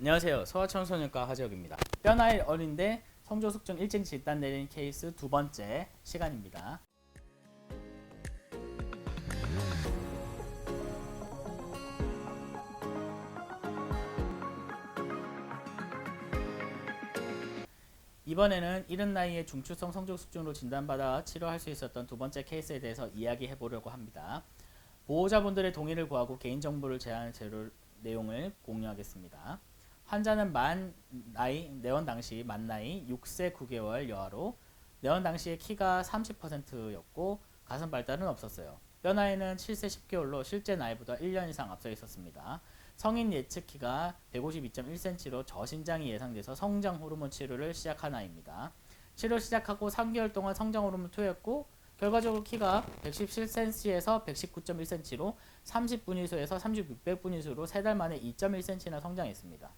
안녕하세요. 소아청소년과 하재혁입니다. 뼈나이 어린데 성조숙증 일찍 진단 내린 케이스 두 번째 시간입니다. 이번에는 이른 나이에 중추성 성조숙증으로 진단받아 치료할 수 있었던 두 번째 케이스에 대해서 이야기해 보려고 합니다. 보호자분들의 동의를 구하고 개인정보를 제한할 내용을 공유하겠습니다. 환자는 내원 당시 만 나이 6세 9개월 여아로 내원 당시에 키가 30%였고 가슴 발달은 없었어요. 뼈 나이는 7세 10개월로 실제 나이보다 1년 이상 앞서 있었습니다. 성인 예측 키가 152.1cm로 저신장이 예상돼서 성장 호르몬 치료를 시작한 아이입니다. 치료 시작하고 3개월 동안 성장 호르몬 투여했고 결과적으로 키가 117cm에서 119.1cm로 30분위수에서 3600분위수로 3달 만에 2.1cm나 성장했습니다.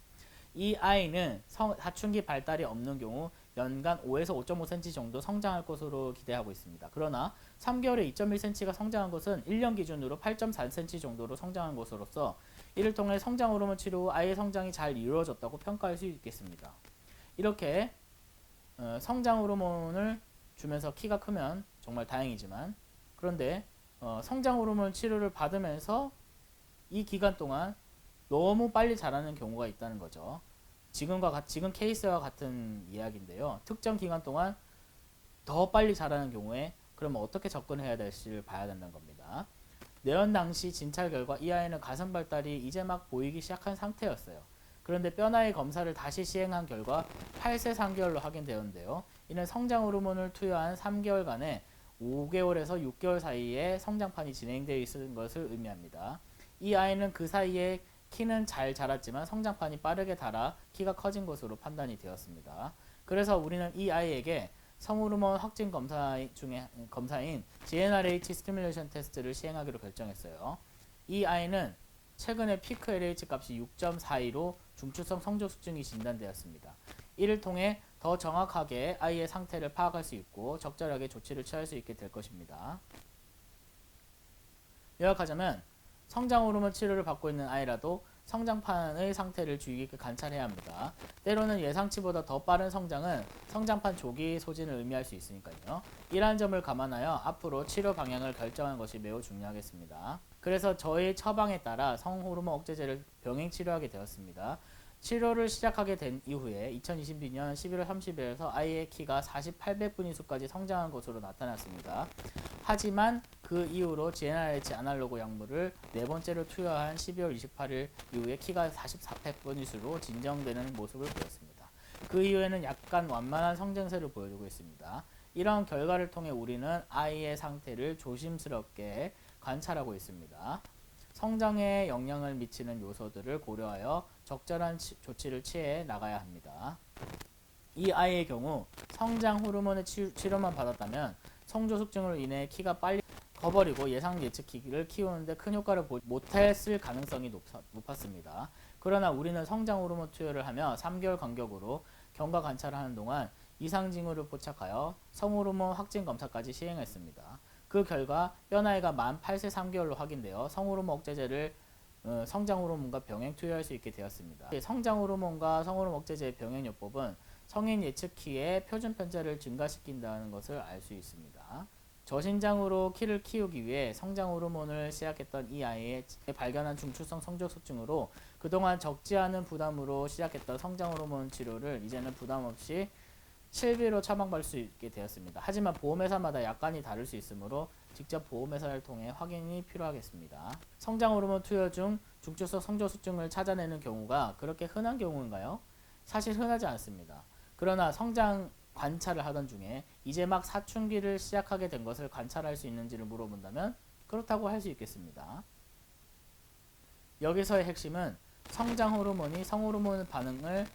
이 아이는 사춘기 발달이 없는 경우 연간 5에서 5.5cm 정도 성장할 것으로 기대하고 있습니다. 그러나 3개월에 2.1cm가 성장한 것은 1년 기준으로 8.4cm 정도로 성장한 것으로서 이를 통해 성장 호르몬 치료 후 아이의 성장이 잘 이루어졌다고 평가할 수 있겠습니다. 이렇게 성장 호르몬을 주면서 키가 크면 정말 다행이지만 그런데 성장 호르몬 치료를 받으면서 이 기간 동안 너무 빨리 자라는 경우가 있다는 거죠. 지금 케이스와 같은 이야기인데요. 특정 기간 동안 더 빨리 자라는 경우에 그러면 어떻게 접근해야 될지를 봐야 된다는 겁니다. 내원 당시 진찰 결과 이 아이는 가슴 발달이 이제 막 보이기 시작한 상태였어요. 그런데 뼈나이 검사를 다시 시행한 결과 8세 3개월로 확인되었는데요. 이는 성장 호르몬을 투여한 3개월간에 5개월에서 6개월 사이에 성장판이 진행되어 있는 것을 의미합니다. 이 아이는 그 사이에 키는 잘 자랐지만 성장판이 빠르게 닳아 키가 커진 것으로 판단이 되었습니다. 그래서 우리는 이 아이에게 성호르몬 확진 검사인 GnRH 스티뮬레이션 테스트를 시행하기로 결정했어요. 이 아이는 최근에 피크 LH 값이 6.42로 중추성 성조숙증이 진단되었습니다. 이를 통해 더 정확하게 아이의 상태를 파악할 수 있고 적절하게 조치를 취할 수 있게 될 것입니다. 요약하자면 성장 호르몬 치료를 받고 있는 아이라도 성장판의 상태를 주의 깊게 관찰해야 합니다. 때로는 예상치보다 더 빠른 성장은 성장판 조기 소진을 의미할 수 있으니까요. 이러한 점을 감안하여 앞으로 치료 방향을 결정하는 것이 매우 중요하겠습니다. 그래서 저의 처방에 따라 성호르몬 억제제를 병행 치료하게 되었습니다. 치료를 시작하게 된 이후에 2022년 11월 30일에서 아이의 키가 4800분위수까지 성장한 것으로 나타났습니다. 하지만 그 이후로 GnRH 아날로그 약물을 네 번째로 투여한 12월 28일 이후에 키가 4400분위수로 진정되는 모습을 보였습니다. 그 이후에는 약간 완만한 성장세를 보여주고 있습니다. 이런 결과를 통해 우리는 아이의 상태를 조심스럽게 관찰하고 있습니다. 성장에 영향을 미치는 요소들을 고려하여 적절한 조치를 취해 나가야 합니다. 이 아이의 경우 성장 호르몬의 치료만 받았다면 성조숙증으로 인해 키가 빨리 커버리고 예상 예측 키를 키우는데 큰 효과를 못했을 가능성이 높았습니다. 그러나 우리는 성장 호르몬 투여를 하며 3개월 간격으로 경과 관찰을 하는 동안 이상 징후를 포착하여 성호르몬 확진 검사까지 시행했습니다. 그 결과 뼈나이가 만 8세 3개월로 확인되어 성호르몬 억제제를 성장 호르몬과 병행 투여할 수 있게 되었습니다. 성장 호르몬과 성호르몬 억제제의 병행 요법은 성인 예측 키의 표준 편차를 증가시킨다는 것을 알 수 있습니다. 저신장으로 키를 키우기 위해 성장 호르몬을 시작했던 이 아이의 발견한 중추성 성조숙증으로 그동안 적지 않은 부담으로 시작했던 성장 호르몬 치료를 이제는 부담 없이 실비로 처방받을 수 있게 되었습니다. 하지만 보험회사마다 약관이 다를 수 있으므로 직접 보험회사를 통해 확인이 필요하겠습니다. 성장 호르몬 투여 중 중추성 성조숙증을 찾아내는 경우가 그렇게 흔한 경우인가요? 사실 흔하지 않습니다. 그러나 성장 관찰을 하던 중에 이제 막 사춘기를 시작하게 된 것을 관찰할 수 있는지를 물어본다면 그렇다고 할 수 있겠습니다. 여기서의 핵심은 성장 호르몬이 성호르몬 반응을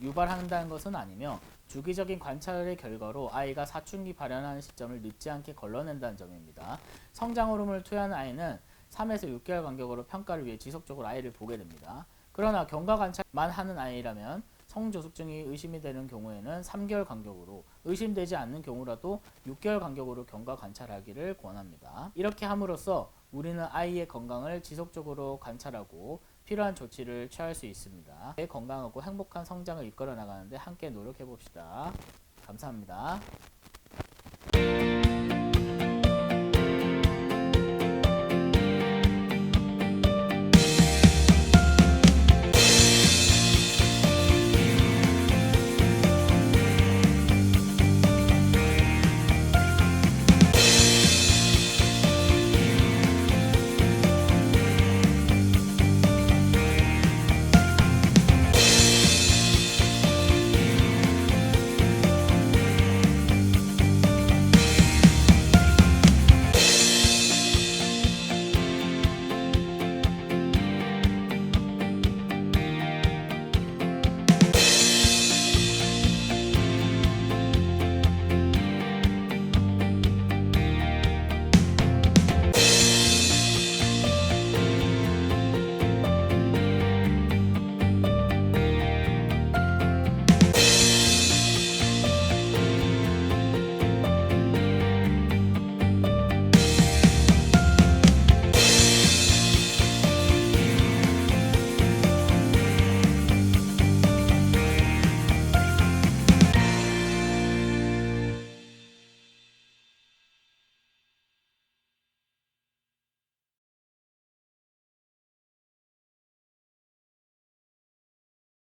유발한다는 것은 아니며 주기적인 관찰의 결과로 아이가 사춘기 발현하는 시점을 늦지 않게 걸러낸다는 점입니다. 성장 호르몬을 투여하는 아이는 3에서 6개월 간격으로 평가를 위해 지속적으로 아이를 보게 됩니다. 그러나 경과 관찰만 하는 아이라면 성조숙증이 의심이 되는 경우에는 3개월 간격으로, 의심되지 않는 경우라도 6개월 간격으로 경과 관찰하기를 권합니다. 이렇게 함으로써 우리는 아이의 건강을 지속적으로 관찰하고 필요한 조치를 취할 수 있습니다. 건강하고 행복한 성장을 이끌어 나가는데 함께 노력해 봅시다. 감사합니다.